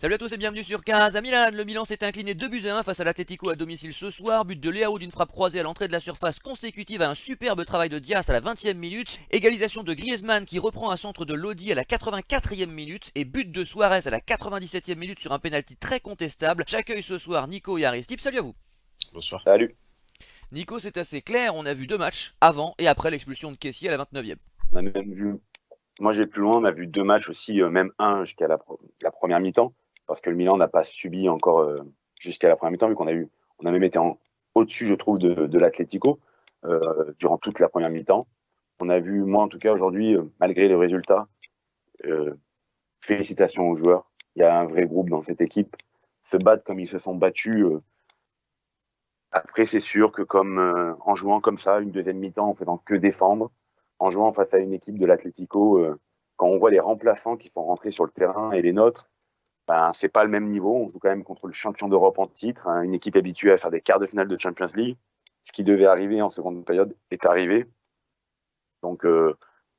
Salut à tous et bienvenue sur Casa Milan. Le Milan s'est incliné 2-1 face à l'Atlético à domicile ce soir. But de Leao d'une frappe croisée à l'entrée de la surface consécutive à un superbe travail de Dias à la 20e minute. Égalisation de Griezmann qui reprend un centre de Lodi à la 84e minute. Et but de Suarez à la 97e minute sur un pénalty très contestable. J'accueille ce soir Nico et Aristide. Salut à vous. Bonsoir. Salut. Nico, c'est assez clair. On a vu deux matchs avant et après l'expulsion de Kessie à la 29e. On a même vu, moi j'ai plus loin, on a vu deux matchs aussi, même un jusqu'à la première mi-temps, parce que le Milan n'a pas subi encore jusqu'à la première mi-temps, vu on a même été au-dessus, je trouve, de l'Atlético durant toute la première mi-temps. On a vu, moi en tout cas aujourd'hui, malgré les résultats, euh, félicitations aux joueurs. Il y a un vrai groupe dans cette équipe. Se battre comme ils se sont battus. Après, c'est sûr que comme en jouant comme ça, une deuxième mi-temps, en faisant que défendre, en jouant face à une équipe de l'Atlético, quand on voit les remplaçants qui sont rentrés sur le terrain et les nôtres, ben, c'est pas le même niveau. On joue quand même contre le champion d'Europe en titre, hein, une équipe habituée à faire des quarts de finale de Champions League. Ce qui devait arriver en seconde période est arrivé. Donc,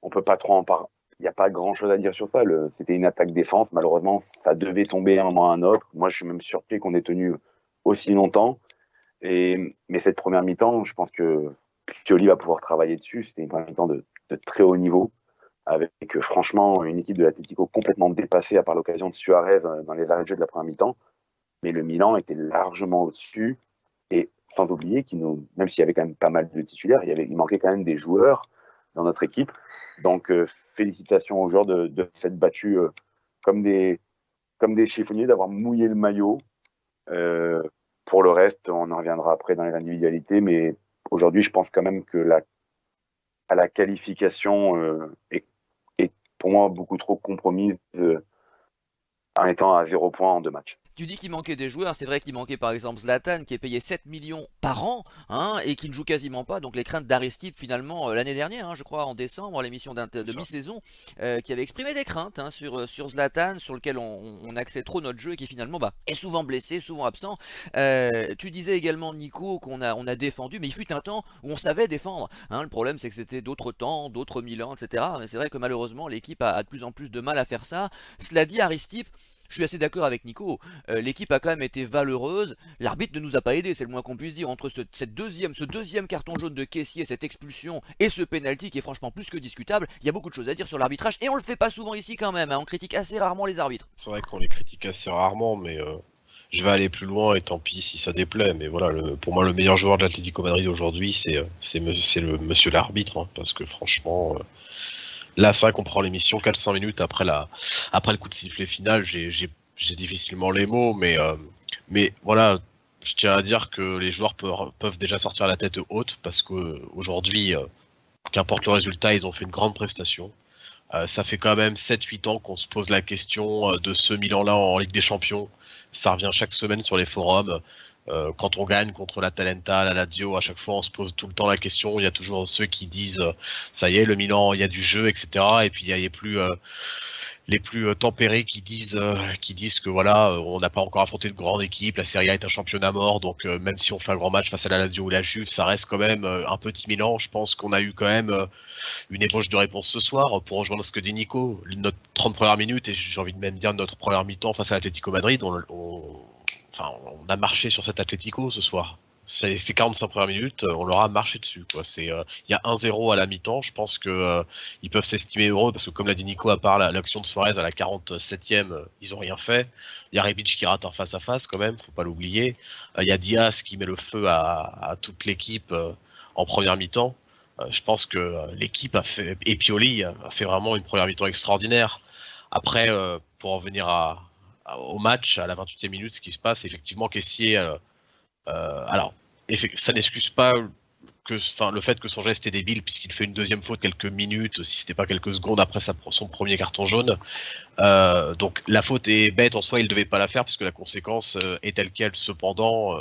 on peut pas trop en parler. Il n'y a pas grand-chose à dire sur ça. C'était une attaque défense. Malheureusement, ça devait tomber un moment à un autre. Moi, je suis même surpris qu'on ait tenu aussi longtemps. Mais cette première mi-temps, je pense que Pioli va pouvoir travailler dessus. C'était une première mi-temps de très haut niveau, avec franchement une équipe de l'Atlético complètement dépassée, à part l'occasion de Suarez dans les arrêts de jeu de la première mi-temps. Mais le Milan était largement au-dessus. Et sans oublier même s'il y avait quand même pas mal de titulaires, il manquait quand même des joueurs dans notre équipe. Donc félicitations aux joueurs de s'être battus comme des chiffonniers, d'avoir mouillé le maillot. Euh, pour le reste, on en reviendra après dans les individualités, mais aujourd'hui, je pense quand même que la qualification est pour moi beaucoup trop compromise en étant à 0 point en deux matchs. Tu dis qu'il manquait des joueurs, c'est vrai qu'il manquait par exemple Zlatan qui est payé 7 millions par an hein, et qui ne joue quasiment pas. Donc les craintes d'Aristide finalement l'année dernière, hein, je crois en décembre, l'émission C'est de ça. mi-saison, qui avait exprimé des craintes hein, sur Zlatan, sur lequel on axait trop notre jeu et qui finalement est souvent blessé, souvent absent. Tu disais également Nico on a défendu, mais il fut un temps où on savait défendre. Hein. Le problème c'est que c'était d'autres temps, d'autres Milan, etc. Mais c'est vrai que malheureusement l'équipe a de plus en plus de mal à faire ça. Cela dit Aristide, je suis assez d'accord avec Nico. L'équipe a quand même été valeureuse. L'arbitre ne nous a pas aidé, c'est le moins qu'on puisse dire. Entre ce deuxième carton jaune de Caissier, cette expulsion et ce penalty qui est franchement plus que discutable, il y a beaucoup de choses à dire sur l'arbitrage et on le fait pas souvent ici quand même. Hein. On critique assez rarement les arbitres. C'est vrai qu'on les critique assez rarement, mais je vais aller plus loin et tant pis si ça déplaît. Mais voilà, pour moi, le meilleur joueur de l'Atlético Madrid aujourd'hui, c'est le monsieur l'arbitre, hein, parce que franchement, là, c'est vrai qu'on prend l'émission 4-5 minutes après le coup de sifflet final. J'ai difficilement les mots, mais voilà, je tiens à dire que les joueurs peuvent déjà sortir la tête haute parce qu'aujourd'hui, qu'importe le résultat, ils ont fait une grande prestation. Ça fait quand même 7-8 ans qu'on se pose la question de ce Milan-là en Ligue des Champions. Ça revient chaque semaine sur les forums. Quand on gagne contre l'Atalanta, la Lazio, à chaque fois on se pose tout le temps la question. Il y a toujours ceux qui disent ça y est, le Milan, il y a du jeu, etc. Et puis il y a les plus tempérés qui disent que voilà, on n'a pas encore affronté de grande équipe, la Serie A est un championnat mort, donc même si on fait un grand match face à la Lazio ou la Juve, ça reste quand même un petit Milan. Je pense qu'on a eu quand même une ébauche de réponse ce soir pour rejoindre ce que dit Nico. Notre 30 premières minutes, et j'ai envie de même dire notre première mi-temps face à l'Atlético Madrid, enfin, on a marché sur cet Atlético ce soir. Ces 45 premières minutes, on leur a marché dessus, quoi. Il y a 1-0 à la mi-temps. Je pense que ils peuvent s'estimer heureux parce que, comme l'a dit Nico, à part l'action de Suarez à la 47e, ils ont rien fait. Il y a Rebic qui rate un face à face quand même, faut pas l'oublier. Il y a Diaz qui met le feu à toute l'équipe en première mi-temps. Je pense que l'équipe a fait, et Pioli a fait vraiment une première mi-temps extraordinaire. Après, pour en venir au match, à la 28e minute, ce qui se passe, effectivement, Kessié. Alors, ça n'excuse pas le fait que son geste est débile, puisqu'il fait une deuxième faute quelques minutes, si c'était pas quelques secondes après son premier carton jaune. Donc la faute est bête en soi, il devait pas la faire, puisque la conséquence est telle quelle. Cependant,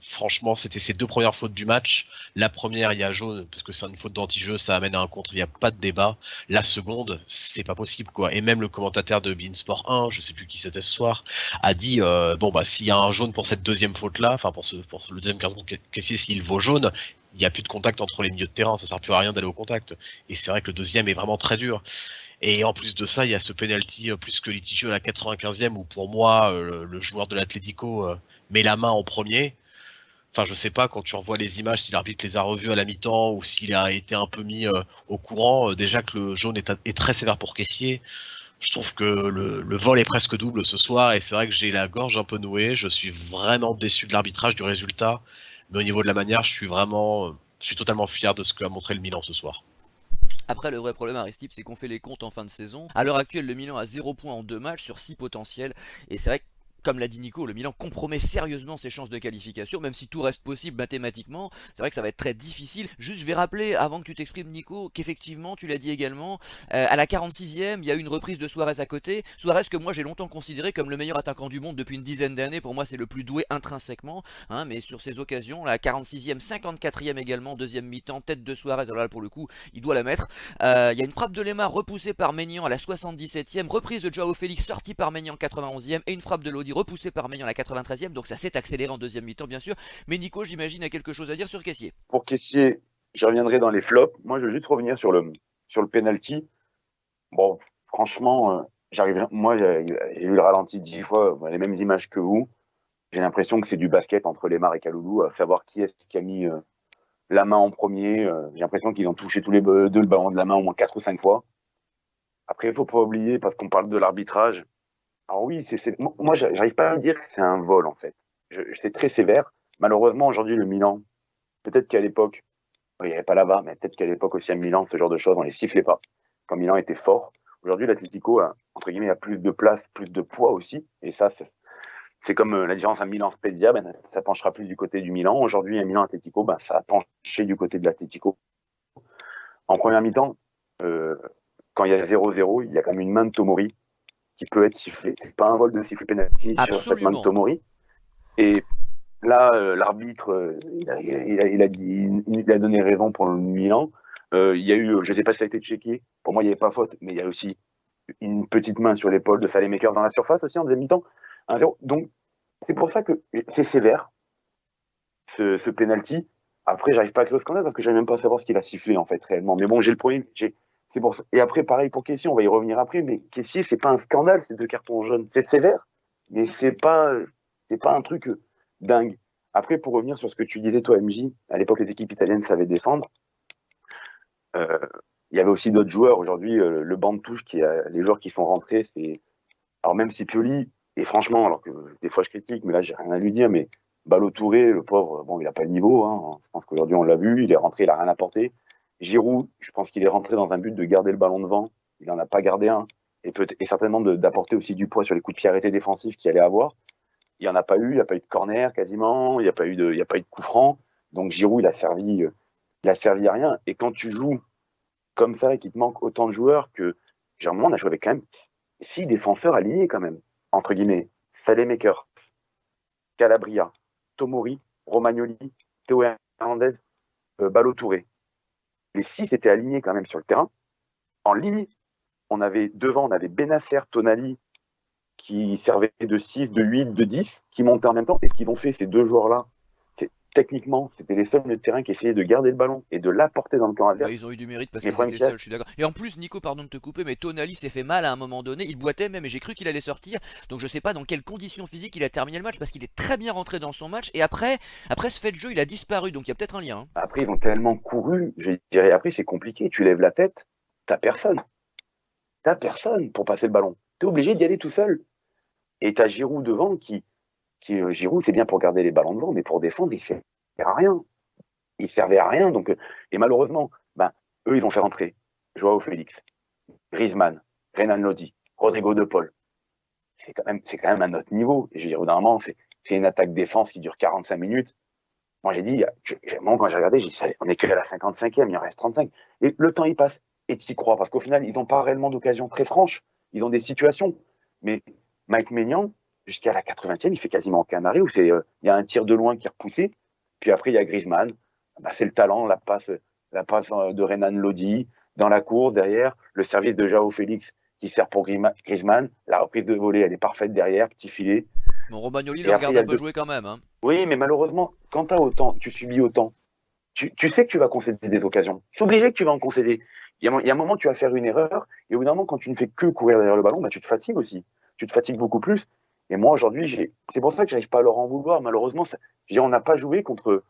franchement, c'était ses deux premières fautes du match. La première, il y a jaune, parce que c'est une faute d'anti-jeu, ça amène à un contre, il n'y a pas de débat. La seconde, c'est pas possible, quoi. Et même le commentateur de beIN Sport 1, je sais plus qui c'était ce soir, a dit bon bah s'il y a un jaune pour cette deuxième faute-là, enfin pour le deuxième carton caissier, s'il vaut jaune, il n'y a plus de contact entre les milieux de terrain, ça sert plus à rien d'aller au contact. Et c'est vrai que le deuxième est vraiment très dur. Et en plus de ça, il y a ce penalty plus que litigieux à la 95e où pour moi, le joueur de l'Atlético met la main en premier. Enfin, je sais pas, quand tu revois les images, si l'arbitre les a revues à la mi-temps ou s'il a été un peu mis au courant, déjà que le jaune est très sévère pour Kessié. Je trouve que le vol est presque double ce soir et c'est vrai que j'ai la gorge un peu nouée. Je suis vraiment déçu de l'arbitrage, du résultat. Mais au niveau de la manière, je suis totalement fier de ce qu'a montré le Milan ce soir. Après, le vrai problème, Aristide, c'est qu'on fait les comptes en fin de saison. À l'heure actuelle, le Milan a 0 points en 2 matchs sur 6 potentiels. Et c'est vrai que, comme l'a dit Nico, le Milan compromet sérieusement ses chances de qualification, même si tout reste possible mathématiquement. C'est vrai que ça va être très difficile. Juste, je vais rappeler, avant que tu t'exprimes, Nico, qu'effectivement, tu l'as dit également, à la 46e, il y a eu une reprise de Suarez à côté. Suarez, que moi j'ai longtemps considéré comme le meilleur attaquant du monde depuis une dizaine d'années. Pour moi, c'est le plus doué intrinsèquement. Hein, mais sur ces occasions, la 46e, 54e également, deuxième mi-temps, tête de Suarez. Alors là, pour le coup, il doit la mettre. Il y a une frappe de Lemar repoussée par Maignan à la 77e, reprise de Joao Félix sortie par Maignan 91e et une frappe de Lodi repoussée par Maignan à la 93e. Donc ça s'est accéléré en deuxième mi-temps bien sûr. Mais Nico, j'imagine, a quelque chose à dire sur Kessié. Pour Kessié, je reviendrai dans les flops. Moi, je veux juste revenir sur le penalty. Bon, franchement, moi, j'ai vu le ralenti 10 fois, les mêmes images que vous. J'ai l'impression que c'est du basket entre Lemar et Kaloulou, à savoir qui est-ce qui a mis la main en premier. J'ai l'impression qu'ils ont touché tous les deux le ballon de la main au moins 4 ou 5 fois. Après, il ne faut pas oublier, parce qu'on parle de l'arbitrage. Alors oui, moi, j'arrive pas à dire que c'est un vol, en fait. C'est très sévère. Malheureusement, aujourd'hui, le Milan, peut-être qu'à l'époque, il n'y avait pas la VAR, mais peut-être qu'à l'époque aussi à Milan, ce genre de choses, on les sifflait pas. Quand Milan était fort. Aujourd'hui, l'Atlético a, entre guillemets, a plus de place, plus de poids aussi. Et ça, c'est comme la différence à Milan-Spezia, ben, ça penchera plus du côté du Milan. Aujourd'hui, à Milan-Atlético, ben, ça a penché du côté de l'Atlético. En première mi-temps, quand il y a 0-0, il y a quand même une main de Tomori qui peut être sifflée. C'est pas un vol de sifflet penalty sur cette main de Tomori. Et là, l'arbitre, il a donné raison pour le Milan. Il y a eu, je ne sais pas si ça a été checké, pour moi il n'y avait pas faute, mais il y a aussi une petite main sur l'épaule de Saelemaekers dans la surface aussi en deuxième mi-temps. Donc c'est pour ça que c'est sévère, ce penalty. Après, j'arrive pas à créer au scandale parce que j'arrive même pas à savoir ce qu'il a sifflé en fait réellement. Mais bon, j'ai le premier. C'est pour ça. Et après, pareil pour Kessié, on va y revenir après. Mais Kessié, c'est pas un scandale, ces 2 cartons jaunes. C'est sévère, mais c'est pas un truc dingue. Après, pour revenir sur ce que tu disais, toi, MJ, à l'époque, les équipes italiennes savaient défendre. Il y avait aussi d'autres joueurs. Aujourd'hui, le banc de touche, les joueurs qui sont rentrés, c'est. Alors, même si Pioli, et franchement, alors que des fois je critique, mais là, j'ai rien à lui dire, mais Ballo-Touré, le pauvre, bon, il n'a pas le niveau. Hein. Je pense qu'aujourd'hui, on l'a vu. Il est rentré, il n'a rien apporté. Giroud, je pense qu'il est rentré dans un but de garder le ballon devant. Il n'en a pas gardé un. Et certainement d'apporter aussi du poids sur les coups de pied arrêtés défensifs qu'il allait avoir. Il n'y en a pas eu, il n'y a pas eu de corner quasiment, il n'y a pas eu de coup franc. Donc Giroud, il a servi à rien. Et quand tu joues comme ça et qu'il te manque autant de joueurs que, généralement, on a joué avec quand même 6 défenseurs alignés quand même, entre guillemets. Saelemaekers, Calabria, Tomori, Romagnoli, Théo Hernandez, Ballo-Touré. Les 6 étaient alignés quand même sur le terrain. En ligne, on avait Benasser, Tonali, qui servaient de 6, de 8, de 10, qui montaient en même temps. Et ce qu'ils ont fait, ces 2 joueurs-là, techniquement, c'était les seuls de terrain qui essayaient de garder le ballon et de l'apporter dans le camp adverse. Bah, ils ont eu du mérite parce qu'ils étaient seuls, je suis d'accord. Et en plus, Nico, pardon de te couper, mais Tonali s'est fait mal à un moment donné. Il boitait même et j'ai cru qu'il allait sortir. Donc je sais pas dans quelles conditions physiques il a terminé le match parce qu'il est très bien rentré dans son match. Et après ce fait de jeu, il a disparu. Donc il y a peut-être un lien. Hein. Après, ils ont tellement couru, je dirais, après, c'est compliqué. Tu lèves la tête, t'as personne. T'as personne pour passer le ballon. T'es obligé d'y aller tout seul. Et t'as Giroud devant Giroud, c'est bien pour garder les ballons devant, mais pour défendre, il sert à rien. Il servait à rien. Donc, et malheureusement, eux, ils ont fait rentrer Joao Félix, Griezmann, Renan Lodi, Rodrigo De Paul. C'est quand même un autre niveau. Et je veux dire, au bout d'un moment, c'est une attaque-défense qui dure 45 minutes. Moi, j'ai dit, moi, quand j'ai regardé, j'ai dit, on est que à la 55e, il en reste 35. Et le temps, il passe. Et tu y crois, parce qu'au final, ils n'ont pas réellement d'occasion très franche. Ils ont des situations. Mais Mike Maignan, jusqu'à la 80e, il fait quasiment aucun arrêt où il y a un tir de loin qui est repoussé. Puis après, il y a Griezmann. C'est le talent, la passe de Renan Lodi dans la course derrière, le service de Joao Félix qui sert pour Griezmann, la reprise de volée, elle est parfaite derrière, petit filet. Bon, Romagnoli le regarde un peu jouer quand même. Hein. Oui, mais malheureusement, quand tu subis autant, tu sais que tu vas concéder des occasions. C'est obligé que tu vas en concéder. il y a un moment, tu vas faire une erreur, et au bout d'un moment, quand tu ne fais que courir derrière le ballon, bah, tu te fatigues aussi. Tu te fatigues beaucoup plus. Et moi, aujourd'hui, c'est pour ça que j'arrive pas à leur en vouloir. Malheureusement, on n'a pas joué contre,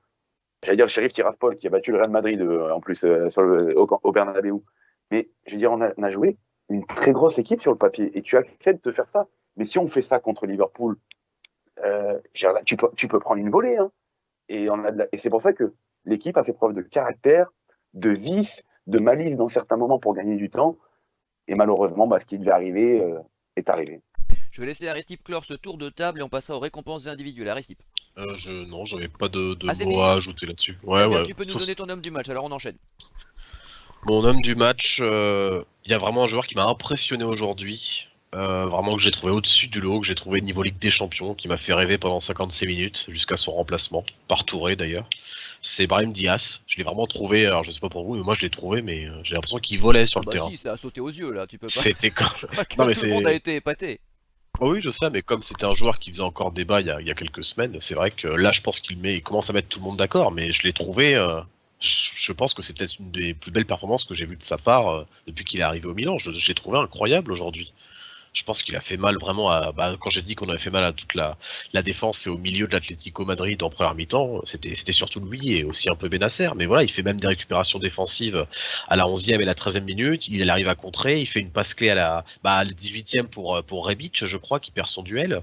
j'allais dire, le Sheriff Tiraspol, qui a battu le Real Madrid, en plus, au Bernabéu. Mais, je veux dire, on a joué une très grosse équipe sur le papier, et tu acceptes de faire ça. Mais si on fait ça contre Liverpool, tu peux prendre une volée, hein. Et c'est pour ça que l'équipe a fait preuve de caractère, de vice, de malice dans certains moments pour gagner du temps. Et malheureusement, bah, ce qui devait arriver est arrivé. Je vais laisser Aristide clore ce tour de table et on passera aux récompenses individuelles. Aristide. Non, j'avais pas de Ah, c'est mots fini? à ajouter là-dessus. Eh Ouais, bien, ouais. tu peux nous donner ton homme du match, alors on enchaîne. Mon homme du match, il y a vraiment un joueur qui m'a impressionné aujourd'hui. Vraiment que j'ai trouvé au-dessus du lot, que j'ai trouvé niveau Ligue des Champions, qui m'a fait rêver pendant 56 minutes, jusqu'à son remplacement, par Touré d'ailleurs. C'est Brahim Diaz. Je l'ai vraiment trouvé, alors je sais pas pour vous, mais moi je l'ai trouvé, mais j'ai l'impression qu'il volait sur Ah le bah terrain. si, ça a sauté aux yeux là, tu peux pas. C'était quand... Je crois que Non mais tout le monde a c'est... été épaté. Oh oui, je sais, mais comme c'était un joueur qui faisait encore débat il y a quelques semaines, c'est vrai que là je pense il commence à mettre tout le monde d'accord, mais je l'ai trouvé... je pense que c'est peut-être une des plus belles performances que j'ai vues de sa part depuis qu'il est arrivé au Milan. Je l'ai trouvé incroyable aujourd'hui. Je pense qu'il a fait mal vraiment quand j'ai dit qu'on avait fait mal à toute la défense et au milieu de l'Atlético Madrid en première mi-temps, c'était surtout lui et aussi un peu Benacer. Mais voilà, il fait même des récupérations défensives à la 11e et la 13e minute. Il arrive à contrer, il fait une passe clé à la 18e pour Rebic, je crois, qui perd son duel.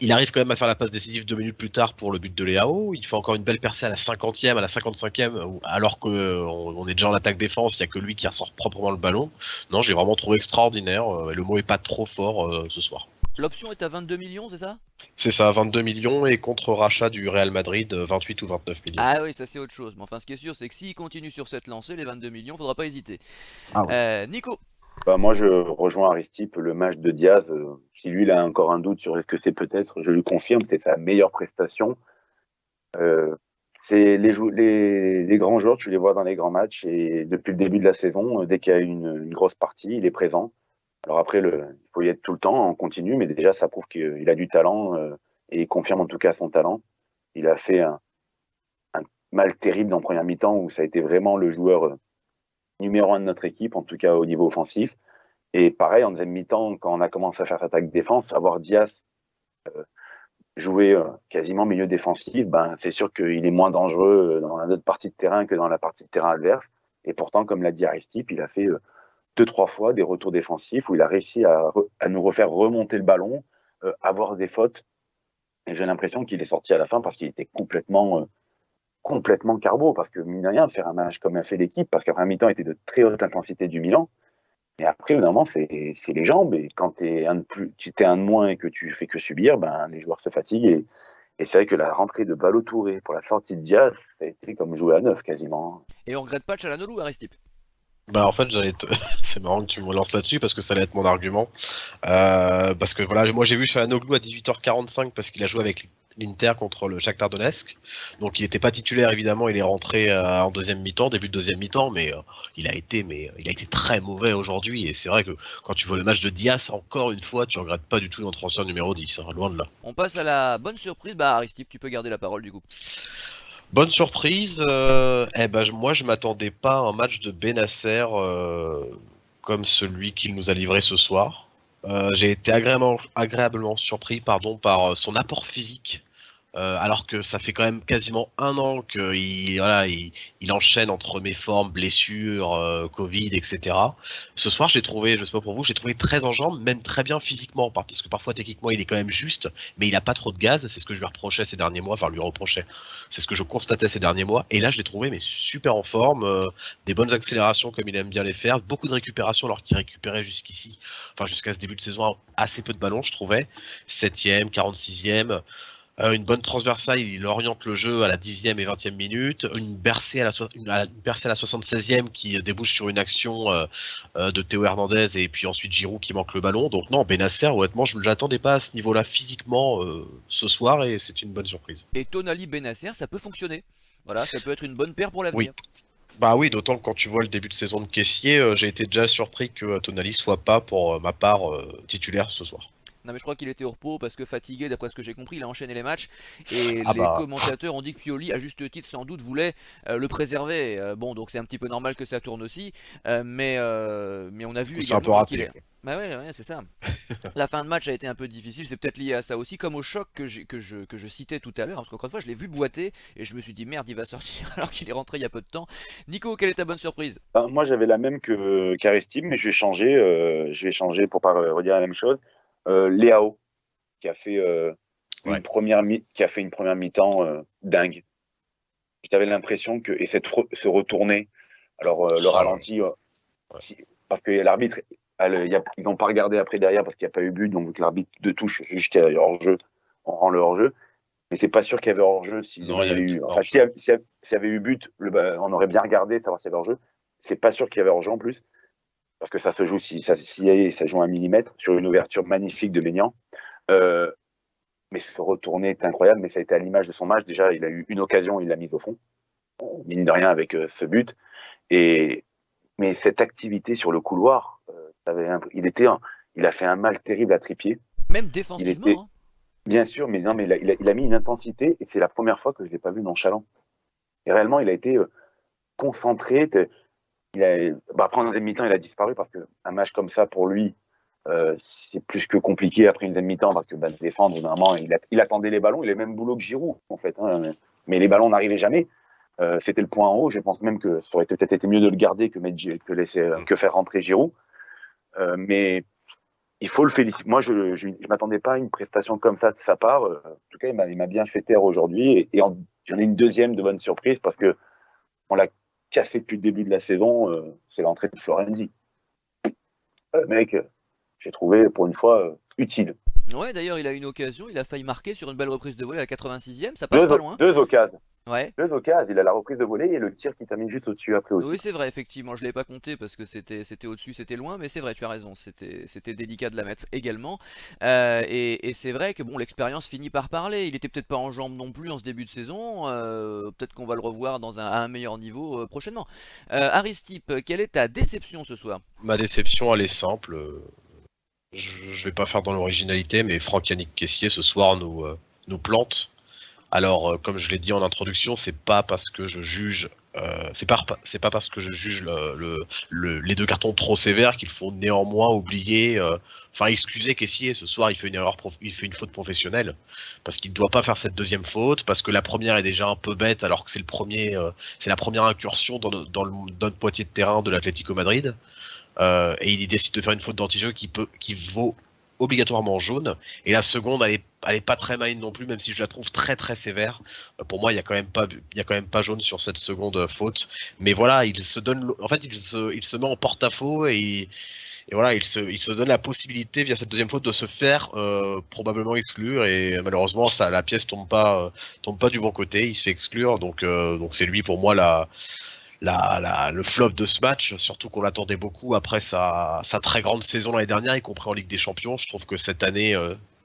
Il arrive quand même à faire la passe décisive 2 minutes plus tard pour le but de Leao. Il fait encore une belle percée à la 50e, à la 55e, alors qu'on est déjà en attaque défense, il n'y a que lui qui ressort proprement le ballon. Non, j'ai vraiment trouvé extraordinaire. Le mot est pas trop fort ce soir. L'option est à 22 millions, c'est ça? C'est ça, 22 millions et contre rachat du Real Madrid, 28 ou 29 millions. Ah oui, ça c'est autre chose. Mais enfin, ce qui est sûr, c'est que s'il continue sur cette lancée, les 22 millions, faudra pas hésiter. Ah ouais. Nico. Bah, moi, je rejoins Aristide. Le match de Diaz, si lui il a encore un doute sur ce que c'est peut-être, je lui confirme, c'est sa meilleure prestation. Euh, les grands joueurs, tu les vois dans les grands matchs et depuis le début de la saison, dès qu'il y a une grosse partie, il est présent. Alors après, il faut y être tout le temps en continu, mais déjà, ça prouve qu'il a du talent et il confirme en tout cas son talent. Il a fait un mal terrible en première mi-temps où ça a été vraiment le joueur numéro un de notre équipe, en tout cas au niveau offensif. Et pareil, en deuxième mi-temps, quand on a commencé à faire cette attaque défense, avoir Diaz jouer quasiment milieu défensif, ben, c'est sûr qu'il est moins dangereux dans la autre partie de terrain que dans la partie de terrain adverse. Et pourtant, comme l'a dit Aristide, il a fait 2-3 fois des retours défensifs où il a réussi à nous refaire remonter le ballon, avoir des fautes. Et j'ai l'impression qu'il est sorti à la fin parce qu'il était complètement carbo. Parce que, mine de rien, faire un match comme a fait l'équipe, parce qu'après un mi-temps était de très haute intensité du Milan. Et après, évidemment, c'est les jambes. Et quand tu es un de moins et que tu fais que subir, ben, les joueurs se fatiguent. Et c'est vrai que la rentrée de Ballo-Touré pour la sortie de Diaz, ça a été comme jouer à neuf quasiment. Et on regrette pas Çalhanoğlu, Aristide. Bah en fait c'est marrant que tu me lances là-dessus parce que ça allait être mon argument. Parce que voilà, moi j'ai vu Çalhanoğlu à 18h45 parce qu'il a joué avec l'Inter contre le Shakhtar Donetsk. Donc il n'était pas titulaire évidemment, il est rentré en deuxième mi-temps, début de deuxième mi-temps, mais il a été très mauvais aujourd'hui. Et c'est vrai que quand tu vois le match de Diaz, encore une fois, tu regrettes pas du tout notre ancien numéro 10, hein, loin de là. On passe à la bonne surprise. Bah, Aristide, tu peux garder la parole du coup. Bonne surprise, moi je m'attendais pas à un match de Benacer comme celui qu'il nous a livré ce soir. J'ai été agréablement surpris par son apport physique. Alors que ça fait quand même quasiment un an qu'il enchaîne entre méformes, blessures, Covid, etc. Ce soir, j'ai trouvé, je sais pas pour vous, j'ai trouvé très en jambes, même très bien physiquement, parce que parfois techniquement il est quand même juste, mais il a pas trop de gaz. C'est ce que je lui reprochais ces derniers mois, enfin lui reprochais. C'est ce que je constatais ces derniers mois. Et là, je l'ai trouvé mais super en forme, des bonnes accélérations comme il aime bien les faire, beaucoup de récupération alors qu'il récupérait jusqu'ici, enfin jusqu'à ce début de saison, assez peu de ballons, je trouvais. 7e, 46e. Une bonne transversale, il oriente le jeu à la 10e et 20e minute. Une percée à la 76e qui débouche sur une action de Théo Hernandez et puis ensuite Giroud qui manque le ballon. Donc non, Benacer, honnêtement, je ne l'attendais pas à ce niveau-là physiquement ce soir et c'est une bonne surprise. Et Tonali Benacer, ça peut fonctionner. Voilà, ça peut être une bonne paire pour l'avenir. Oui. Bah oui, d'autant que quand tu vois le début de saison de Kessié, j'ai été déjà surpris que Tonali soit pas, pour ma part, titulaire ce soir. Non mais je crois qu'il était au repos parce que fatigué d'après ce que j'ai compris, il a enchaîné les matchs et Ah les bah, commentateurs ont dit que Pioli, à juste titre sans doute, voulait le préserver. Bon donc c'est un petit peu normal que ça tourne aussi, mais on a du vu coup, c'est un peu également qu'il raté, est... quoi. Bah ouais, c'est ça. La fin de match a été un peu difficile, c'est peut-être lié à ça aussi, comme au choc que je citais tout à l'heure, parce qu'encore une fois je l'ai vu boiter et je me suis dit merde il va sortir alors qu'il est rentré il y a peu de temps. Nico, quelle est ta bonne surprise? Ben, moi, j'avais la même que qu'Aristide, mais je vais changer pour pas redire la même chose. Léao, qui a fait Ouais. qui a fait une première mi-temps dingue. J'avais l'impression que se retourner, alors le Oh là là. ralenti, Ouais. parce que l'arbitre, ils n'ont pas regardé après derrière parce qu'il n'y a pas eu but, donc l'arbitre de touche jusqu'à hors-jeu, on rend le hors-jeu. Mais c'est pas sûr qu'il y avait hors-jeu si Non, jamais il il y y avait avait eu. peut-être pas Enfin, hors-jeu. s'il y avait eu but, on aurait bien regardé savoir s'il y avait hors-jeu. C'est pas sûr qu'il y avait hors-jeu en plus, parce que ça se joue ça joue un millimètre sur une ouverture magnifique de Maignan. Euh, mais se retourner est incroyable, mais ça a été à l'image de son match. Déjà, il a eu une occasion, il l'a mise au fond, mine de rien avec ce but. Et mais cette activité sur le couloir, il a fait un mal terrible à Trippier. Même Il était défensivement, hein. bien sûr, mais non, mais il a mis une intensité et c'est la première fois que je l'ai pas vu nonchalant. Et réellement, il a été concentré. Après en deuxième mi-temps, il a disparu parce qu'un match comme ça pour lui, c'est plus que compliqué après une deuxième mi-temps parce que défendre, normalement, il attendait les ballons, il est le même boulot que Giroud en fait, hein, mais les ballons n'arrivaient jamais. C'était le point en haut. Je pense même que ça aurait peut-être été mieux de le garder que faire rentrer Giroud. Mais il faut le féliciter. Moi, je m'attendais pas à une prestation comme ça de sa part. En tout cas, il m'a bien fait taire aujourd'hui. J'en ai une deuxième de bonne surprise parce que on l'a cassé depuis le début de la saison. C'est l'entrée de Florenzi. Le mec, j'ai trouvé pour une fois utile. Ouais, d'ailleurs, il a une occasion, il a failli marquer sur une belle reprise de volée à la 86e, ça passe pas loin. Deux occasions. Ouais. Deux occasions. Il a la reprise de volée et le tir qui termine juste au-dessus après aussi. Oui, c'est vrai, effectivement, je l'ai pas compté parce que c'était au-dessus, c'était loin, mais c'est vrai, tu as raison, c'était délicat de la mettre également. Et c'est vrai que bon, l'expérience finit par parler. Il était peut-être pas en jambes non plus en ce début de saison. Peut-être qu'on va le revoir à un meilleur niveau prochainement. Aristipe, quelle est ta déception ce soir? Ma déception, elle est simple. Je vais pas faire dans l'originalité, mais Franck-Yannick Caissier, ce soir, nous plante. Alors, comme je l'ai dit en introduction, c'est pas parce que je juge, c'est pas parce que je juge les deux cartons trop sévères qu'il faut néanmoins oublier, enfin excuser Caissier. Ce soir, il fait une il fait une faute professionnelle parce qu'il ne doit pas faire cette deuxième faute, parce que la première est déjà un peu bête, alors que c'est la première incursion dans notre moitié de terrain de l'Atlético Madrid. Et il décide de faire une faute d'anti-jeu qui vaut obligatoirement jaune. Et la seconde, elle est pas très maligne non plus, même si je la trouve très très sévère. Pour moi, il y a quand même pas jaune sur cette seconde faute. Mais voilà, il se donne, en fait, il se met en porte-à-faux et voilà, il se donne la possibilité via cette deuxième faute de se faire probablement exclure. Et malheureusement, ça, la pièce tombe pas du bon côté. Il se fait exclure, donc c'est lui pour moi le flop de ce match, surtout qu'on l'attendait beaucoup après sa très grande saison l'année dernière, y compris en Ligue des Champions. Je trouve que cette année,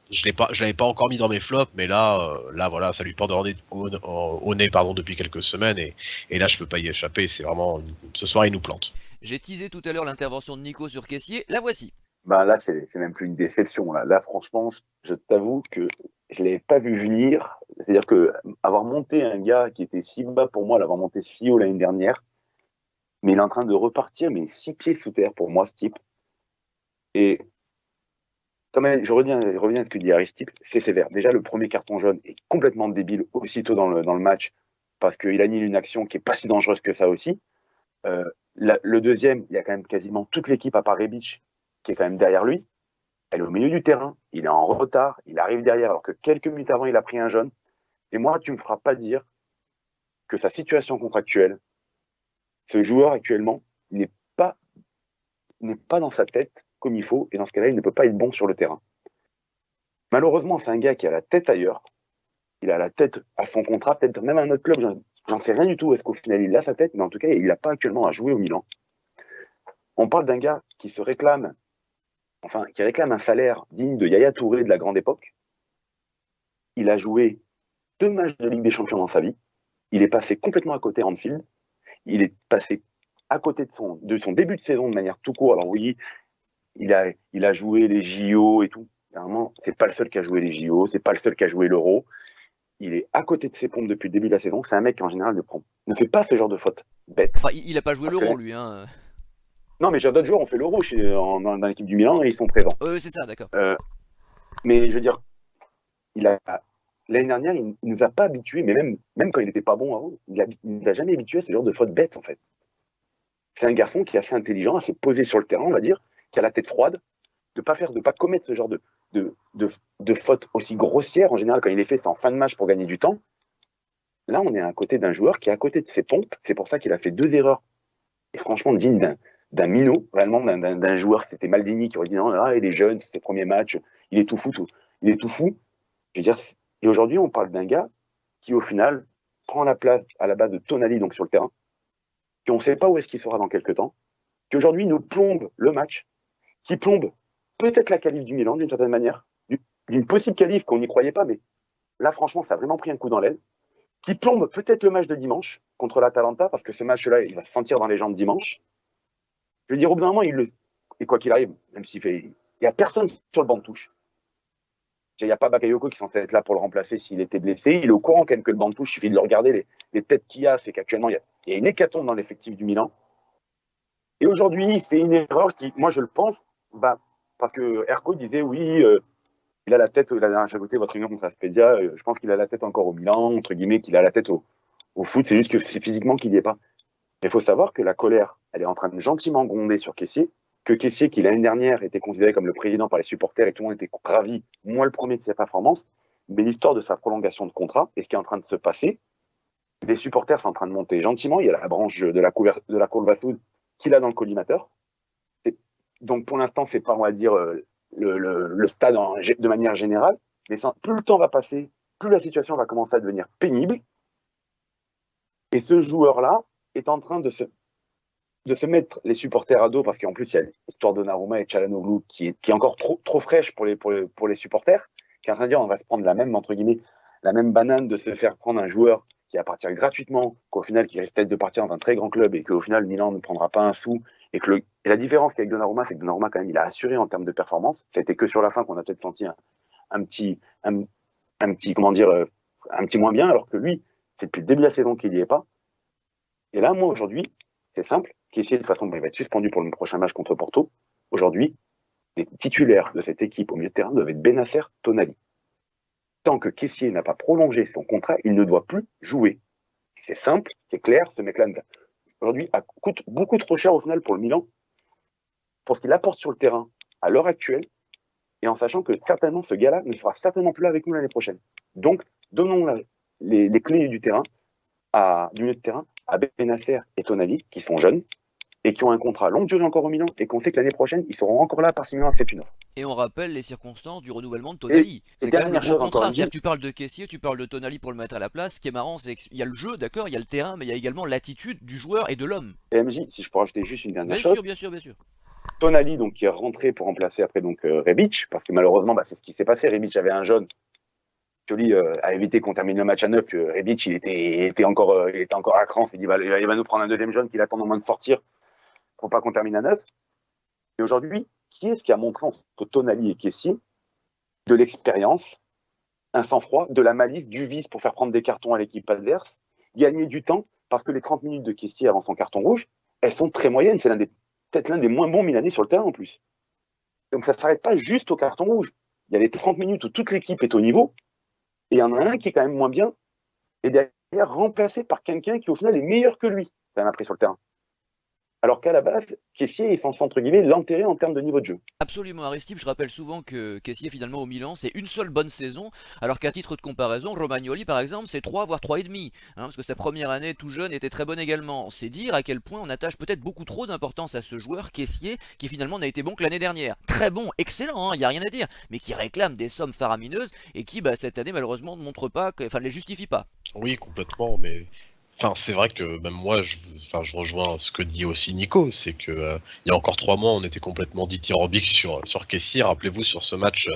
je l'avais pas encore mis dans mes flops, mais là voilà, ça lui pendait au nez pardon, depuis quelques semaines, et là je peux pas y échapper. C'est vraiment, ce soir il nous plante. J'ai teasé tout à l'heure l'intervention de Nico sur Caissier, la voici. Ben là, c'est même plus une déception. Là, franchement, je t'avoue que je l'avais pas vu venir. C'est-à-dire que avoir monté un gars qui était si bas pour moi, l'avoir monté si haut l'année dernière, mais il est en train de repartir, mais 6 pieds sous terre pour moi, ce type. Et quand même, je reviens à ce que dit Aristipe, c'est sévère. Déjà, le premier carton jaune est complètement débile aussitôt dans le match, parce qu'il annule une action qui est pas si dangereuse que ça aussi. Le deuxième, il y a quand même quasiment toute l'équipe à part Rebic qui est quand même derrière lui. Elle est au milieu du terrain, il est en retard, il arrive derrière alors que quelques minutes avant, il a pris un jaune. Et moi, tu me feras pas dire que sa situation contractuelle, ce joueur actuellement, n'est pas, n'est pas dans sa tête comme il faut, et dans ce cas-là, il ne peut pas être bon sur le terrain. Malheureusement, c'est un gars qui a la tête ailleurs, il a la tête à son contrat, peut-être même à un autre club, j'en sais rien du tout, est-ce qu'au final il a sa tête, mais en tout cas, il n'a pas actuellement à jouer au Milan. On parle d'un gars qui réclame un salaire digne de Yaya Touré de la grande époque. Il a joué 2 matchs de Ligue des Champions dans sa vie. Il est passé complètement à côté à Anfield. Il est passé à côté de son début de saison de manière tout court. Alors oui, il a joué les JO et tout. Vraiment, c'est pas le seul qui a joué les JO, c'est pas le seul qui a joué l'Euro. Il est à côté de ses pompes depuis le début de la saison. C'est un mec qui, en général, ne fait pas ce genre de faute bête. Enfin, il a pas joué Parce que l'Euro, lui, hein. non, mais j'ai d'autres joueurs ont fait l'Euro dans l'équipe du Milan et ils sont présents. C'est ça, d'accord. Mais je veux dire, l'année dernière, il ne nous a pas habitués, mais même quand il n'était pas bon avant, il ne nous a jamais habitués à ce genre de faute bête, en fait. C'est un garçon qui est assez intelligent, assez posé sur le terrain, on va dire, qui a la tête froide, de pas commettre ce genre de faute aussi grossière. En général, quand il est fait, c'est en fin de match pour gagner du temps. Là, on est à côté d'un joueur qui est à côté de ses pompes. C'est pour ça qu'il a fait 2 erreurs. Et franchement, digne d'un minot, réellement d'un joueur. C'était Maldini qui aurait dit non, là, il est jeune, c'est ses premiers matchs, il est tout fou. Il est tout fou. Je veux dire, et aujourd'hui, on parle d'un gars qui, au final, prend la place à la base de Tonali, donc sur le terrain, qu'on ne sait pas où est-ce qu'il sera dans quelques temps, qui aujourd'hui nous plombe le match, qui plombe peut-être la qualif du Milan d'une certaine manière, d'une possible qualif qu'on n'y croyait pas, mais là, franchement, ça a vraiment pris un coup dans l'aile, qui plombe peut-être le match de dimanche contre l'Atalanta, parce que ce match-là, il va se sentir dans les jambes dimanche. Je veux dire, au bout d'un moment, et quoi qu'il arrive, même il n'y a personne sur le banc de touche. Il n'y a pas Bakayoko qui est censé être là pour le remplacer s'il était blessé. Il est au courant quand même que le banc de touche, il suffit de le regarder, les têtes qu'il y a, c'est qu'actuellement, il y a une hécatombe dans l'effectif du Milan. Et aujourd'hui, c'est une erreur qui, moi je le pense, parce que Erko disait oui, il a la tête, la dernière fois écouté votre réunion contre Aspedia, je pense qu'il a la tête encore au Milan, entre guillemets, qu'il a la tête au foot, c'est juste que c'est physiquement qu'il n'y est pas. Mais il faut savoir que la colère, elle est en train de gentiment gronder sur Kessié, que Kessié, qui l'année dernière était considéré comme le président par les supporters et tout le monde était ravi, moi le premier de ses performances, mais l'histoire de sa prolongation de contrat et ce qui est en train de se passer, les supporters sont en train de monter gentiment, il y a la branche de la courbe Vassoud qu'il a dans le collimateur. Donc pour l'instant, c'est pas, on va dire, le stade de manière générale, mais plus le temps va passer, plus la situation va commencer à devenir pénible. Et ce joueur-là est en train de se mettre les supporters à dos, parce qu'en plus, il y a l'histoire de Donnarumma et Çalhanoğlu qui est encore trop fraîche pour les supporters, qui est en train de dire on va se prendre entre guillemets, la même banane de se faire prendre un joueur qui va partir gratuitement, qu'au final, qui risque peut-être de partir dans un très grand club et qu'au final, Milan ne prendra pas un sou. Et la différence qu'avec Donnarumma, c'est que Donnarumma, quand même, il a assuré en termes de performance. C'était que sur la fin qu'on a peut-être senti un petit moins bien, alors que lui, c'est depuis le début de la saison qu'il n'y est pas. Et là, moi, aujourd'hui, c'est simple, Kessié, de toute façon, il va être suspendu pour le prochain match contre Porto. Aujourd'hui, les titulaires de cette équipe au milieu de terrain doivent être Bennacer, Tonali. Tant que Kessié n'a pas prolongé son contrat, il ne doit plus jouer. C'est simple, c'est clair, ce mec-là, aujourd'hui, coûte beaucoup trop cher au final pour le Milan, pour ce qu'il apporte sur le terrain à l'heure actuelle, et en sachant que certainement ce gars-là ne sera certainement plus là avec nous l'année prochaine. Donc, donnons les clés du milieu de terrain à Bennacer et Tonali, qui sont jeunes, et qui ont un contrat longue durée encore au Milan, et qu'on sait que l'année prochaine, ils seront encore là par si Milan accepte une offre. Et on rappelle les circonstances du renouvellement de Tonali. C'est quand même des gros contrats. C'est-à-dire que tu parles de Kessié, tu parles de Tonali pour le mettre à la place. Ce qui est marrant, c'est qu'il y a le jeu, d'accord, il y a le terrain, mais il y a également l'attitude du joueur et de l'homme. Et MJ, si je peux rajouter juste une dernière chose. Bien sûr. Tonali, donc, qui est rentré pour remplacer après Rebic, parce que malheureusement, c'est ce qui s'est passé. Rebic avait un jaune. Pioli a évité qu'on termine le match à 9. Rebic, il était encore à cran. Il s'est dit, il va nous prendre un deuxième jaune qu'il attend au moins de sortir pour pas qu'on termine à 9. Et aujourd'hui, qui est-ce qui a montré entre Tonali et Kessié de l'expérience, un sang-froid, de la malice, du vice pour faire prendre des cartons à l'équipe adverse, gagner du temps, parce que les 30 minutes de Kessié avant son carton rouge, elles sont très moyennes. C'est peut-être l'un des moins bons Milanais sur le terrain en plus. Donc ça ne s'arrête pas juste au carton rouge. Il y a les 30 minutes où toute l'équipe est au niveau, et il y en a un qui est quand même moins bien, et derrière remplacé par quelqu'un qui au final est meilleur que lui, quand même après sur le terrain. Alors qu'à la base, Kessié est censé, entre guillemets, l'enterrer en termes de niveau de jeu. Absolument, Aristide, je rappelle souvent que Kessié finalement au Milan c'est une seule bonne saison, alors qu'à titre de comparaison, Romagnoli par exemple c'est 3 voire 3,5, parce que sa première année tout jeune était très bonne également. C'est dire à quel point on attache peut-être beaucoup trop d'importance à ce joueur Kessié, qui finalement n'a été bon que l'année dernière. Très bon, excellent, il n'y a rien à dire, mais qui réclame des sommes faramineuses et qui cette année malheureusement ne montre pas, ne les justifie pas. Oui, complètement, mais... Enfin, c'est vrai que même moi, je rejoins ce que dit aussi Nico, c'est que il y a encore 3 mois, on était complètement dithyrambique sur Kessié. Rappelez-vous sur ce match,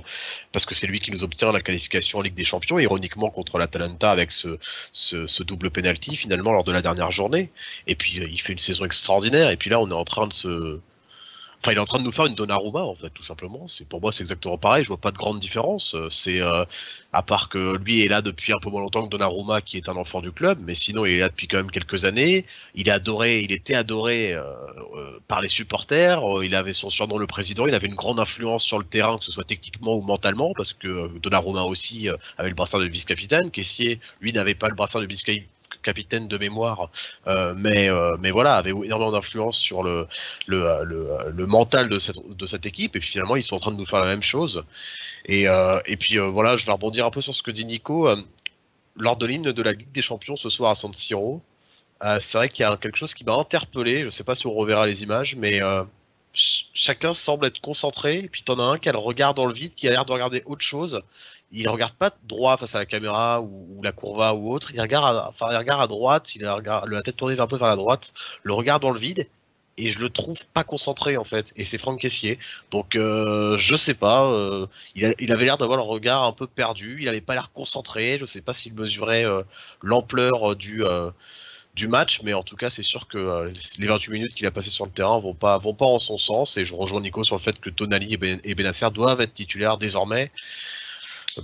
parce que c'est lui qui nous obtient la qualification en Ligue des Champions, ironiquement contre l'Atalanta avec ce double penalty finalement lors de la dernière journée. Et puis il fait une saison extraordinaire. Et puis là, on est en train de Enfin, il est en train de nous faire une Donnarumma, en fait, tout simplement. Pour moi, c'est exactement pareil. Je vois pas de grande différence. À part que lui est là depuis un peu moins longtemps que Donnarumma, qui est un enfant du club, mais sinon, il est là depuis quand même quelques années. Il était adoré par les supporters. Il avait son surnom le président. Il avait une grande influence sur le terrain, que ce soit techniquement ou mentalement, parce que Donnarumma aussi avait le brassard de vice-capitaine. Caissier, lui, n'avait pas le brassard de vice-capitaine de mémoire, mais voilà, avait énormément d'influence sur le mental de cette équipe. Et puis finalement, ils sont en train de nous faire la même chose. Et puis voilà, je vais rebondir un peu sur ce que dit Nico. Lors de l'hymne de la Ligue des Champions ce soir à San Siro, c'est vrai qu'il y a quelque chose qui m'a interpellé. Je ne sais pas si on reverra les images, mais chacun semble être concentré. Et puis t'en as un qui a le regard dans le vide, qui a l'air de regarder autre chose. Il regarde pas droit face à la caméra ou la courva ou autre. Il regarde à droite. Il a la tête tournée un peu vers la droite, le regard dans le vide. Et je le trouve pas concentré en fait. Et c'est Franck Caissier. Donc je sais pas. Il avait l'air d'avoir le regard un peu perdu. Il avait pas l'air concentré. Je sais pas s'il mesurait l'ampleur du match, mais en tout cas, c'est sûr que les 28 minutes qu'il a passées sur le terrain vont pas en son sens. Et je rejoins Nico sur le fait que Tonali et Benasser doivent être titulaires désormais.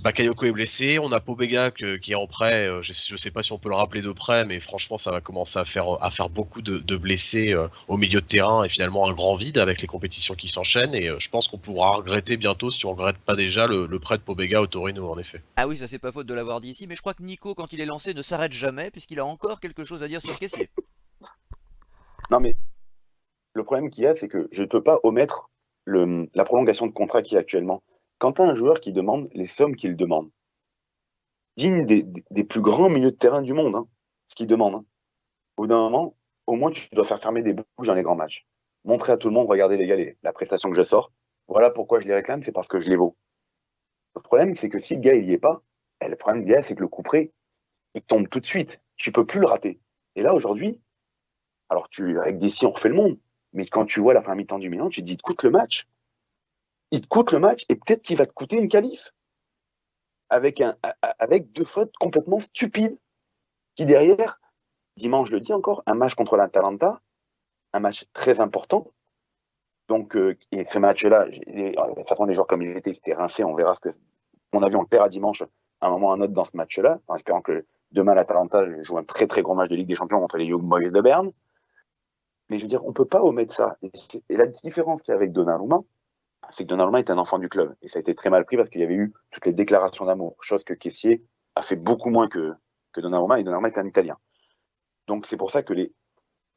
Bakayoko est blessé, on a Pobega qui est en prêt, je sais pas si on peut le rappeler de près, mais franchement ça va commencer à faire beaucoup de blessés au milieu de terrain et finalement un grand vide avec les compétitions qui s'enchaînent et je pense qu'on pourra regretter bientôt si on regrette pas déjà le prêt de Pobega au Torino en effet. Ah oui, ça c'est pas faute de l'avoir dit ici, mais je crois que Nico, quand il est lancé, ne s'arrête jamais, puisqu'il a encore quelque chose à dire sur Caissier. Non, mais le problème qu'il y a, c'est que je ne peux pas omettre la prolongation de contrat qu'il y a actuellement. Quand tu as un joueur qui demande les sommes qu'il demande, digne des plus grands milieux de terrain du monde, hein, ce qu'il demande, hein. Au bout d'un moment, au moins tu dois faire fermer des bouches dans les grands matchs. Montrer à tout le monde, regardez les gars, la prestation que je sors, voilà pourquoi je les réclame, c'est parce que je les vaux. Le problème, c'est que si le gars il y est pas, le problème, gars, c'est que le coup près, il tombe tout de suite. Tu peux plus le rater. Et là, aujourd'hui, alors avec Dessy, on refait le monde, mais quand tu vois la première mi-temps du Milan, tu te dis, il te coûte le match. Il te coûte le match et peut-être qu'il va te coûter une qualif. Avec deux fautes complètement stupides qui derrière, dimanche, je le dis encore, un match contre l'Atalanta, un match très important. Donc, et ce match-là, de toute façon, les joueurs comme ils étaient rincés, on verra ce que, à mon avis, on le perd à dimanche à un moment ou à un autre dans ce match-là, en espérant que demain, l'Atalanta joue un très très gros match de Ligue des Champions contre les Young Boys de Berne. Mais je veux dire, on ne peut pas omettre ça. Et la différence qu'il y a avec Donnarumma, c'est que Donnarumma est un enfant du club. Et ça a été très mal pris parce qu'il y avait eu toutes les déclarations d'amour, chose que Caissier a fait beaucoup moins que Donnarumma, et Donnarumma est un Italien. Donc c'est pour ça que les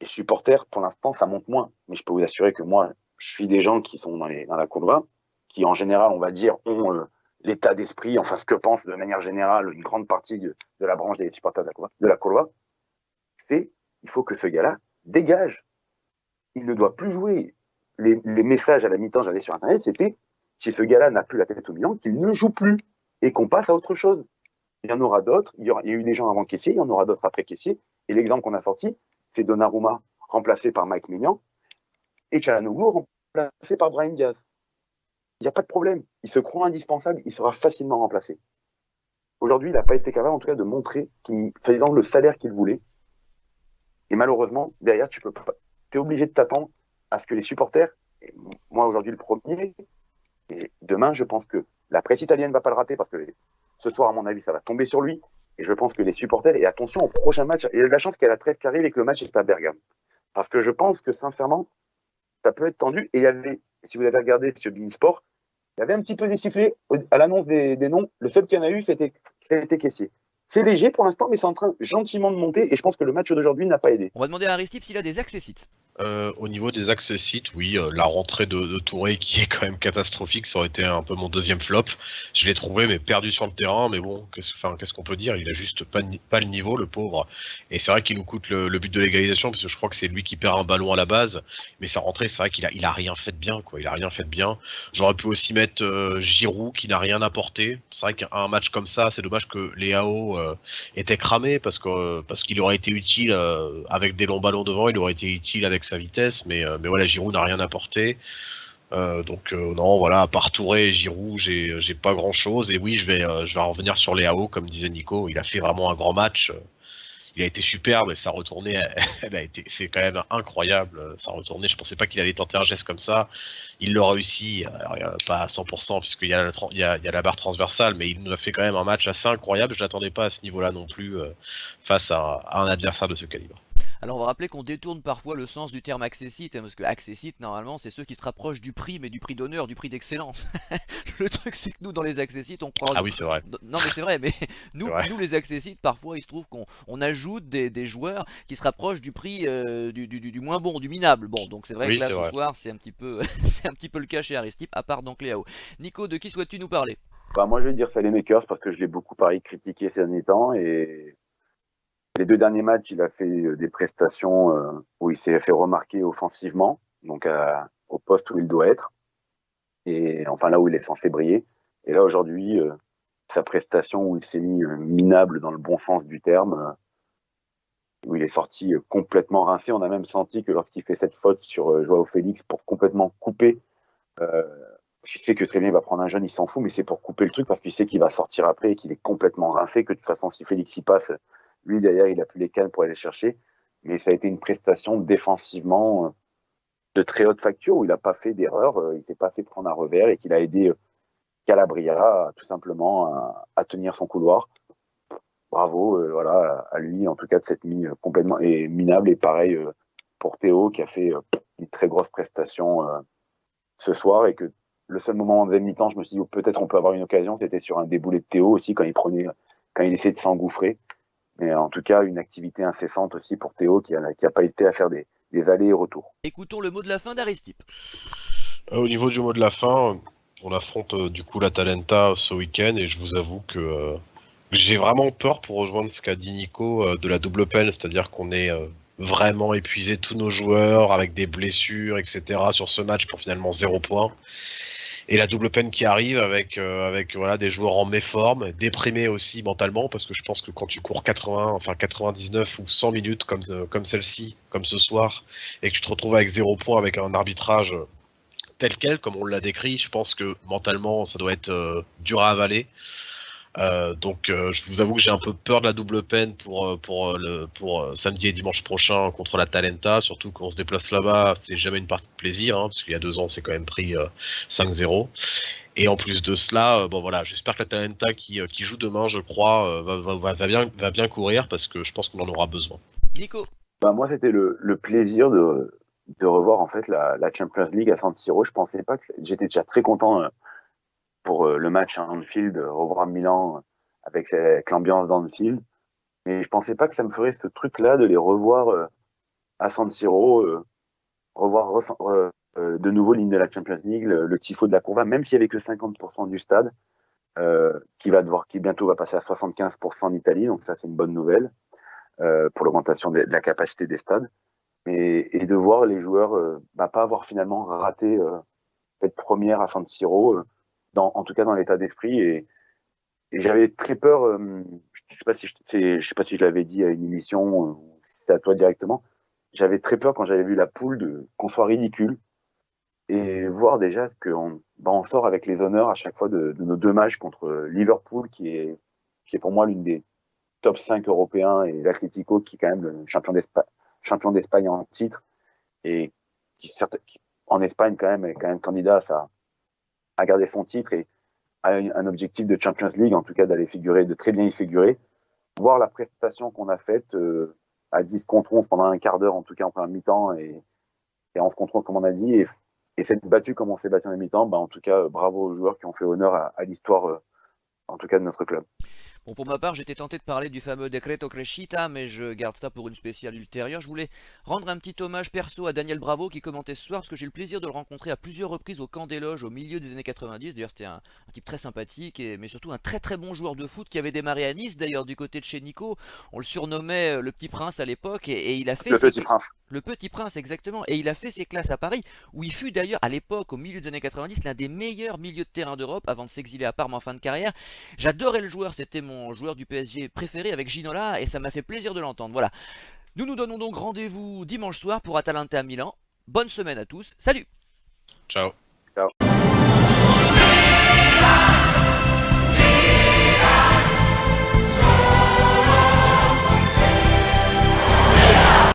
supporters, pour l'instant, ça monte moins. Mais je peux vous assurer que moi, je suis des gens qui sont dans la courbe, qui en général, on va dire, ont l'état d'esprit, enfin ce que pense de manière générale une grande partie de la branche des supporters de la courbe, c'est il faut que ce gars-là dégage. Il ne doit plus jouer. Les messages à la mi-temps, j'allais sur Internet, c'était si ce gars-là n'a plus la tête au Milan, qu'il ne joue plus et qu'on passe à autre chose. Il y en aura d'autres. Il y a eu des gens avant Caissier, il y en aura d'autres après Caissier. Et l'exemple qu'on a sorti, c'est Donnarumma remplacé par Mike Maignan et Çalhanoğlu remplacé par Brahim Diaz. Il n'y a pas de problème. Il se croit indispensable, il sera facilement remplacé. Aujourd'hui, il n'a pas été capable, en tout cas, de montrer le salaire qu'il voulait. Et malheureusement, derrière, tu es obligé de t'attendre à ce que les supporters, et moi aujourd'hui le premier, et demain, je pense que la presse italienne ne va pas le rater parce que ce soir, à mon avis, ça va tomber sur lui. Et je pense que les supporters, et attention au prochain match, il y a de la chance qu'il y a la trêve qui arrive et que le match est à Bergame. Parce que je pense que sincèrement, ça peut être tendu. Et il y avait, si vous avez regardé sur Beansport, il y avait un petit peu des sifflets à l'annonce des noms. Le seul qu'il y en a eu, c'était Caissier. C'est léger pour l'instant, mais c'est en train gentiment de monter. Et je pense que le match d'aujourd'hui n'a pas aidé. On va demander à Aristide s'il a des accessites. Au niveau des accessites, oui, la rentrée de Touré qui est quand même catastrophique, ça aurait été un peu mon deuxième flop. Je l'ai trouvé mais perdu sur le terrain, mais bon, qu'est-ce qu'on peut dire? Il a juste pas le niveau, le pauvre. Et c'est vrai qu'il nous coûte le but de l'égalisation parce que je crois que c'est lui qui perd un ballon à la base. Mais sa rentrée, c'est vrai qu'il a rien fait de bien, quoi. Il a rien fait de bien. J'aurais pu aussi mettre Giroud qui n'a rien apporté. C'est vrai qu'un match comme ça, c'est dommage que Leao était cramé parce qu'il aurait été utile avec des longs ballons devant, il aurait été utile avec sa vitesse, mais voilà, Giroud n'a rien apporté. Non, voilà, à part Touré et Giroud, j'ai pas grand chose. Et oui, je vais revenir sur Leao, comme disait Nico, il a fait vraiment un grand match. il a été superbe et sa retournée, c'est quand même incroyable. Sa retournée, je pensais pas qu'il allait tenter un geste comme ça. Il l'a réussi, alors, pas à 100% puisqu'il y a il y a la barre transversale, mais il nous a fait quand même un match assez incroyable. Je l'attendais pas à ce niveau-là non plus face à un adversaire de ce calibre. Alors on va rappeler qu'on détourne parfois le sens du terme accessite, parce que accessite normalement c'est ceux qui se rapprochent du prix, mais du prix d'honneur, du prix d'excellence. Le truc c'est que nous dans les accessites on croise... Ah oui, c'est vrai. Non mais c'est vrai, mais C'est vrai. nous les accessites parfois il se trouve qu'on ajoute des joueurs qui se rapprochent du prix du moins bon, du minable. Bon donc c'est vrai Oui, que là c'est ce vrai. soir c'est un petit peu c'est un petit peu le cas chez Aristip, à part donc Léao. Nico, de qui souhaites-tu nous parler? Bah, moi, je vais dire Saleh Makers parce que je l'ai beaucoup pareil critiqué ces derniers temps. Et les 2 derniers matchs, il a fait des prestations où il s'est fait remarquer offensivement, donc au poste où il doit être, et enfin là où il est censé briller. Et là, aujourd'hui, sa prestation où il s'est mis minable dans le bon sens du terme, où il est sorti complètement rincé. On a même senti que lorsqu'il fait cette faute sur Joao Félix pour complètement couper, euh, il sait que très bien il va prendre un jeune, il s'en fout, mais c'est pour couper le truc parce qu'il sait qu'il va sortir après et qu'il est complètement rincé, que de toute façon, si Félix y passe, lui derrière, il a plus les cannes pour aller le chercher. Mais ça a été une prestation défensivement de très haute facture où il n'a pas fait d'erreur, il s'est pas fait prendre un revers et qu'il a aidé Calabria tout simplement à tenir son couloir. Bravo, voilà, à lui en tout cas de s'être mis complètement et minable. Et pareil pour Théo qui a fait une très grosse prestation ce soir et que le seul moment en deuxième mi-temps, je me suis dit peut-être on peut avoir une occasion, c'était sur un déboulé de Théo aussi quand il essayait de s'engouffrer. Mais en tout cas, une activité incessante aussi pour Théo qui a pas été à faire des allers et retours. Écoutons le mot de la fin d'Aristip. Au niveau du mot de la fin, on affronte du coup la Talenta ce week-end et je vous avoue que j'ai vraiment peur pour rejoindre ce qu'a dit Nico de la double peine, c'est-à-dire qu'on est vraiment épuisé tous nos joueurs avec des blessures, etc. sur ce match pour finalement 0 points. Et la double peine qui arrive avec voilà, des joueurs en méforme, déprimés aussi mentalement, parce que je pense que quand tu cours 80, enfin 99 ou 100 minutes comme celle-ci, comme ce soir, et que tu te retrouves avec 0 points, avec un arbitrage tel quel, comme on l'a décrit, je pense que mentalement, ça doit être dur à avaler. Donc je vous avoue que j'ai un peu peur de la double peine pour samedi et dimanche prochain contre la Talenta, surtout qu'on se déplace là-bas, c'est jamais une partie de plaisir, hein, parce qu'il y a 2 ans c'est quand même pris 5-0. Et en plus de cela, bon voilà, j'espère que la Talenta qui joue demain, je crois, va bien courir parce que je pense qu'on en aura besoin. Nico. Bah, moi, c'était le plaisir de revoir en fait la Champions League à San Siro. Je pensais pas que j'étais déjà très content pour le match à Anfield, revoir Milan avec l'ambiance d'Anfield. Mais je pensais pas que ça me ferait ce truc-là de les revoir à San Siro, revoir de nouveau l'hymne de la Champions League, le tifo de la Curva, même s'il y avait que 50% du stade, qui bientôt va passer à 75% en Italie. Donc ça, c'est une bonne nouvelle pour l'augmentation de la capacité des stades. Et de voir les joueurs pas avoir finalement raté cette première à San Siro, en tout cas dans l'état d'esprit. Et j'avais très peur, je sais pas si je sais pas si je l'avais dit à une émission ou si c'est à toi directement, j'avais très peur quand j'avais vu la poule qu'on soit ridicule et voir déjà on sort avec les honneurs à chaque fois de nos 2 matchs contre Liverpool qui est pour moi l'une des top 5 européens et l'Atlético qui est quand même le champion d'Espagne en titre et qui en Espagne quand même est quand même candidat à garder son titre et a un objectif de Champions League, en tout cas d'aller figurer, de très bien y figurer. Voir la prestation qu'on a faite à 10 contre 11 pendant un quart d'heure, en tout cas en première mi-temps, et 11 contre 11 comme on a dit, et s'être battu comme on s'est battu en mi-temps, en tout cas bravo aux joueurs qui ont fait honneur à l'histoire, en tout cas de notre club. Bon, pour ma part, j'étais tenté de parler du fameux Decreto Crescita, mais je garde ça pour une spéciale ultérieure. Je voulais rendre un petit hommage perso à Daniel Bravo qui commentait ce soir, parce que j'ai eu le plaisir de le rencontrer à plusieurs reprises au camp des loges au milieu des années 90. D'ailleurs, c'était un type très sympathique, mais surtout un très très bon joueur de foot qui avait démarré à Nice, d'ailleurs du côté de chez Nico. On le surnommait le Petit Prince à l'époque, et il a fait Le Petit Prince. Le Petit Prince, exactement. Et il a fait ses classes à Paris, où il fut d'ailleurs, à l'époque, au milieu des années 90, l'un des meilleurs milieux de terrain d'Europe avant de s'exiler à Parme en fin de carrière. J'adorais le joueur, c'était mon joueur du PSG préféré avec Ginola, et ça m'a fait plaisir de l'entendre. Voilà. Nous nous donnons donc rendez-vous dimanche soir pour Atalanta à Milan. Bonne semaine à tous. Salut! Ciao. Ciao.